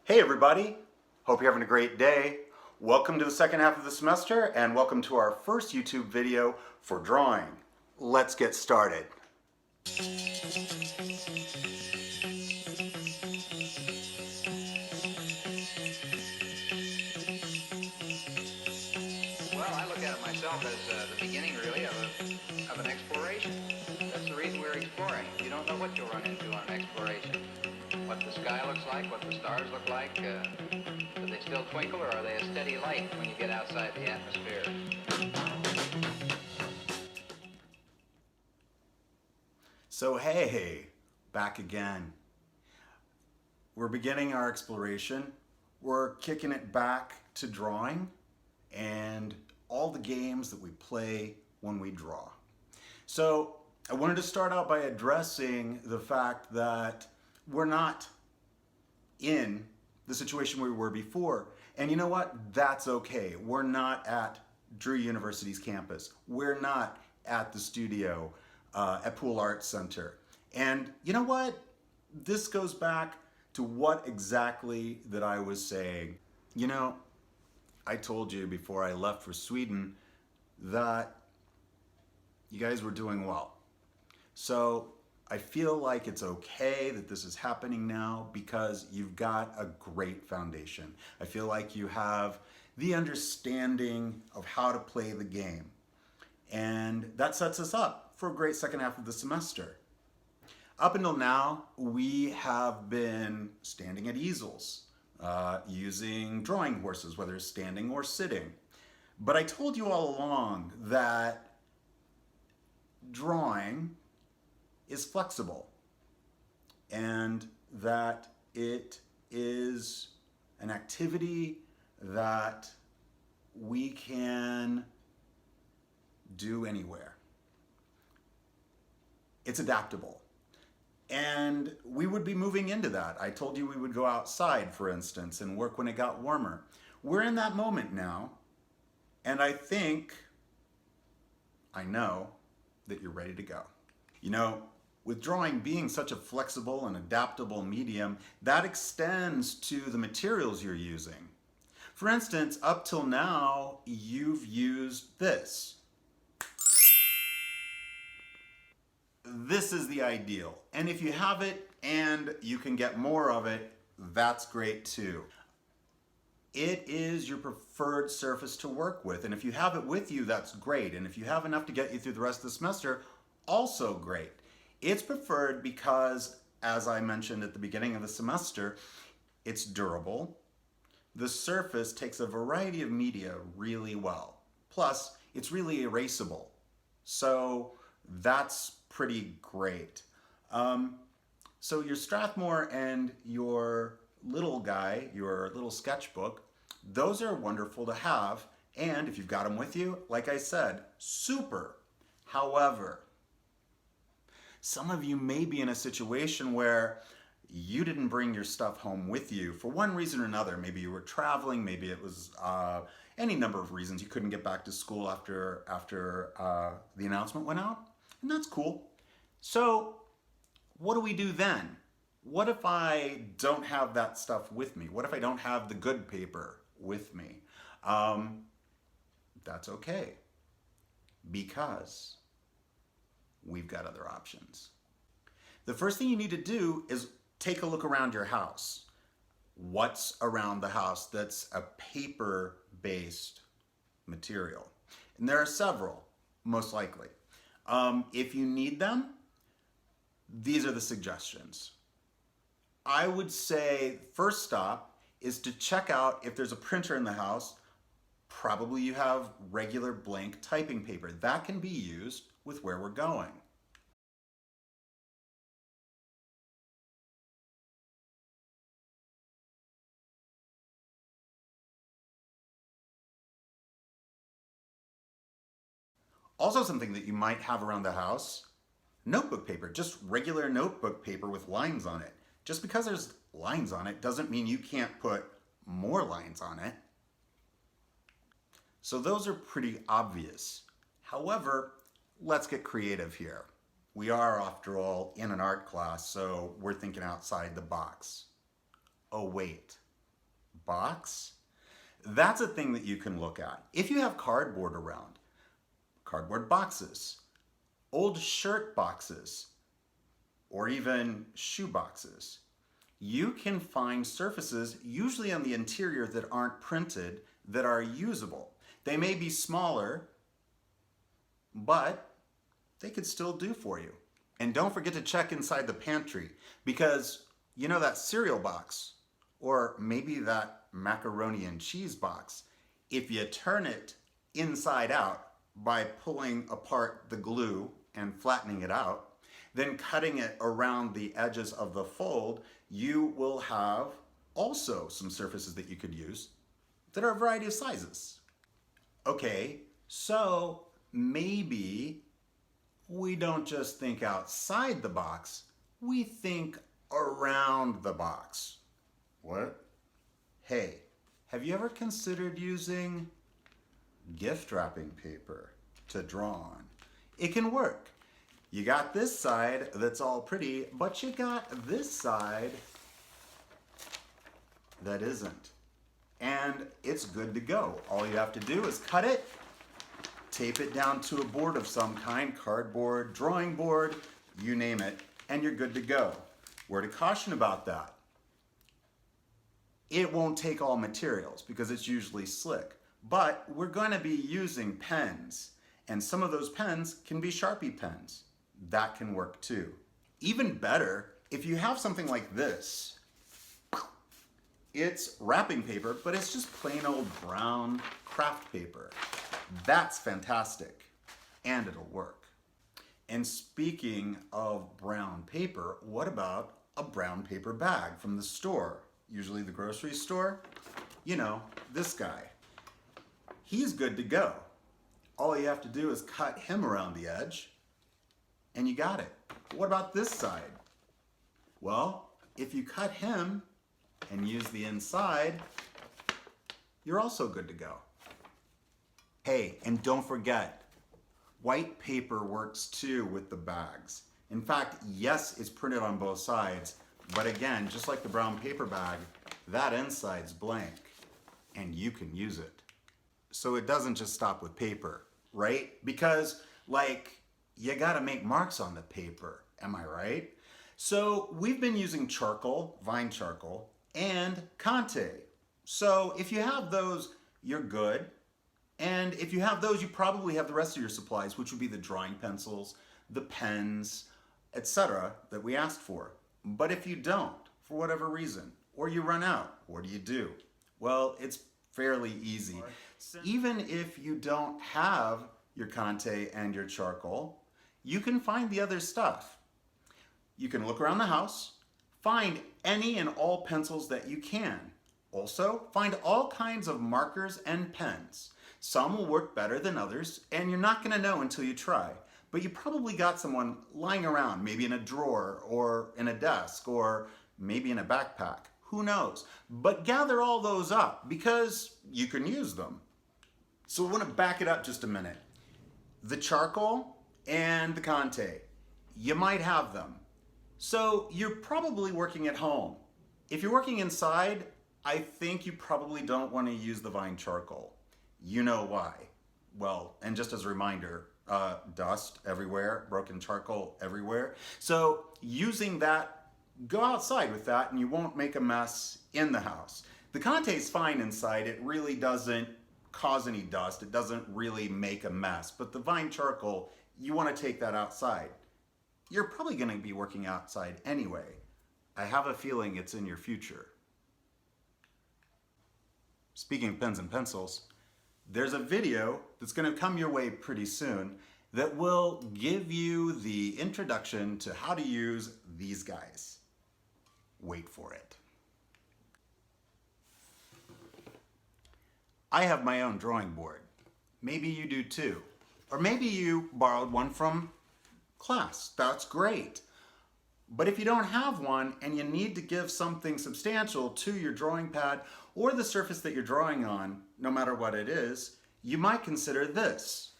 Hey everybody, hope you're having a great day. Welcome to the second half of the semester and welcome to our first YouTube video for drawing. Let's get started. Well, I look at it myself as the beginning, really, of an exploration. That's the reason we're exploring. You don't know what you'll run into on an exploration. What the sky looks like, what the stars look like. Do they still twinkle, or are they a steady light when you get outside the atmosphere? So hey, back again. We're beginning our exploration. We're kicking it back to drawing and all the games that we play when we draw. So I wanted to start out by addressing the fact that we're not in the situation we were before. And you know what? That's okay. We're not at Drew University's campus. We're not at the studio at Poole Arts Center. And you know what? This goes back to what exactly that I was saying. You know, I told you before I left for Sweden that you guys were doing well. So I feel like it's okay that this is happening now because you've got a great foundation. I feel like you have the understanding of how to play the game. And that sets us up for a great second half of the semester. Up until now, we have been standing at easels, using drawing horses, whether standing or sitting. But I told you all along that drawing is flexible and that it is an activity that we can do anywhere. It's adaptable. And we would be moving into that. I told you we would go outside, for instance, and work when it got warmer. We're in that moment now, and I know that you're ready to go. You know, with drawing being such a flexible and adaptable medium, that extends to the materials you're using. For instance, up till now, you've used this. This is the ideal. And if you have it and you can get more of it, that's great too. It is your preferred surface to work with. And if you have it with you, that's great. And if you have enough to get you through the rest of the semester, also great. It's preferred because, as I mentioned at the beginning of the semester, it's durable. The surface takes a variety of media really well. Plus, it's really erasable. So that's pretty great. So your Strathmore and your little guy, your little sketchbook, those are wonderful to have. And if you've got them with you, like I said, super. However, some of you may be in a situation where you didn't bring your stuff home with you for one reason or another. Maybe you were traveling, maybe it was any number of reasons. You couldn't get back to school after the announcement went out, and that's cool. So what do we do then? What if I don't have that stuff with me? What if I don't have the good paper with me? That's okay, because we've got other options. The first thing you need to do is take a look around your house. What's around the house that's a paper-based material? And there are several, most likely. If you need them, these are the suggestions. I would say first stop is to check out if there's a printer in the house. Probably you have regular blank typing paper. That can be used with where we're going. Also, something that you might have around the house, notebook paper, just regular notebook paper with lines on it. Just because there's lines on it doesn't mean you can't put more lines on it. So those are pretty obvious. However, let's get creative here. We are, after all, in an art class, so we're thinking outside the box. Oh wait, box, that's a thing that you can look at. If you have cardboard around, cardboard boxes, old shirt boxes, or even shoe boxes, you can find surfaces, usually on the interior, that aren't printed, that are usable. They may be smaller, but they could still do for you. And don't forget to check inside the pantry, because you know that cereal box, or maybe that macaroni and cheese box, if you turn it inside out by pulling apart the glue and flattening it out, then cutting it around the edges of the fold, you will have also some surfaces that you could use that are a variety of sizes. Okay, so maybe we don't just think outside the box, we think around the box. What? Hey, have you ever considered using gift wrapping paper to draw on? It can work. You got this side that's all pretty, but you got this side that isn't. And it's good to go. All you have to do is cut it, tape it down to a board of some kind, cardboard, drawing board, you name it, and you're good to go. Word of caution about that: it won't take all materials because it's usually slick, but we're going to be using pens, and some of those pens can be Sharpie pens. That can work too. Even better, if you have something like this, it's wrapping paper, but it's just plain old brown craft paper. That's fantastic, and it'll work. And speaking of brown paper, what about a brown paper bag from the store? Usually the grocery store. You know, this guy. He's good to go. All you have to do is cut him around the edge, and you got it. What about this side? Well, if you cut him and use the inside, you're also good to go. Hey, and don't forget, white paper works too with the bags. In fact, yes, it's printed on both sides, but again, just like the brown paper bag, that inside's blank, and you can use it. So it doesn't just stop with paper, right? Because, you gotta make marks on the paper, am I right? So we've been using charcoal, vine charcoal, and Conte. So if you have those, you're good. And if you have those, you probably have the rest of your supplies, which would be the drawing pencils, the pens, etc. that we asked for. But if you don't, for whatever reason, or you run out, what do you do? Well, it's fairly easy. Even if you don't have your Conte and your charcoal, you can find the other stuff. You can look around the house, find any and all pencils that you can. Also, find all kinds of markers and pens. Some will work better than others, and you're not gonna know until you try. But you probably got someone lying around, maybe in a drawer, or in a desk, or maybe in a backpack. Who knows? But gather all those up, because you can use them. So I wanna back it up just a minute. The charcoal and the Conte, you might have them. So you're probably working at home. If you're working inside, I think you probably don't want to use the vine charcoal. You know why. Well, and just as a reminder, dust everywhere, broken charcoal everywhere. So using that, go outside with that and you won't make a mess in the house. The Conte's fine inside. It really doesn't cause any dust. It doesn't really make a mess. But the vine charcoal, you want to take that outside. You're probably going to be working outside anyway. I have a feeling it's in your future. Speaking of pens and pencils, there's a video that's going to come your way pretty soon that will give you the introduction to how to use these guys. Wait for it. I have my own drawing board. Maybe you do too. Or maybe you borrowed one from class. That's great. But if you don't have one and you need to give something substantial to your drawing pad or the surface that you're drawing on, no matter what it is, you might consider this.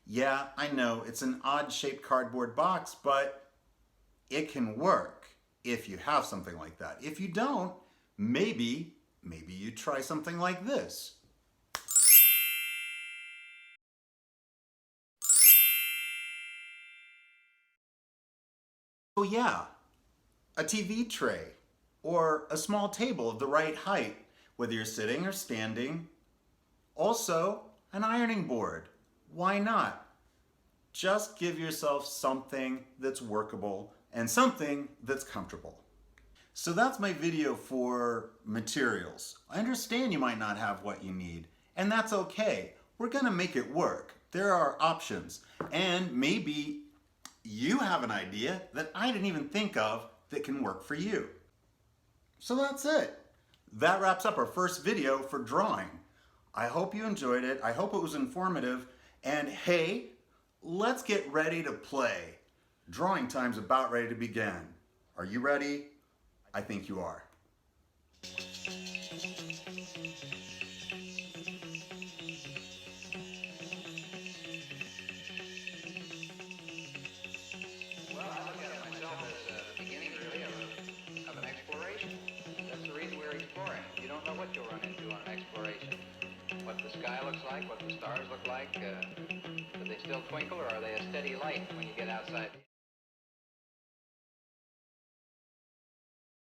Yeah, I know it's an odd shaped cardboard box, but it can work. if you have something like that. If you don't, maybe you try something like this. Oh yeah, a TV tray or a small table of the right height, whether you're sitting or standing. Also, an ironing board. Why not? Just give yourself something that's workable and something that's comfortable. So that's my video for materials. I understand you might not have what you need, and that's okay. We're gonna make it work. There are options, and maybe you have an idea that I didn't even think of that can work for you. So that's it. That wraps up our first video for drawing. I hope you enjoyed it. I hope it was informative. And hey, let's get ready to play. Drawing time's about ready to begin. Are you ready? I think you are. Well, I look at it myself as the beginning, really, of an exploration. That's the reason we're exploring. You don't know what you'll run into on an exploration. What the sky looks like, what the stars look like. Do they still twinkle, or are they a steady light when you get outside?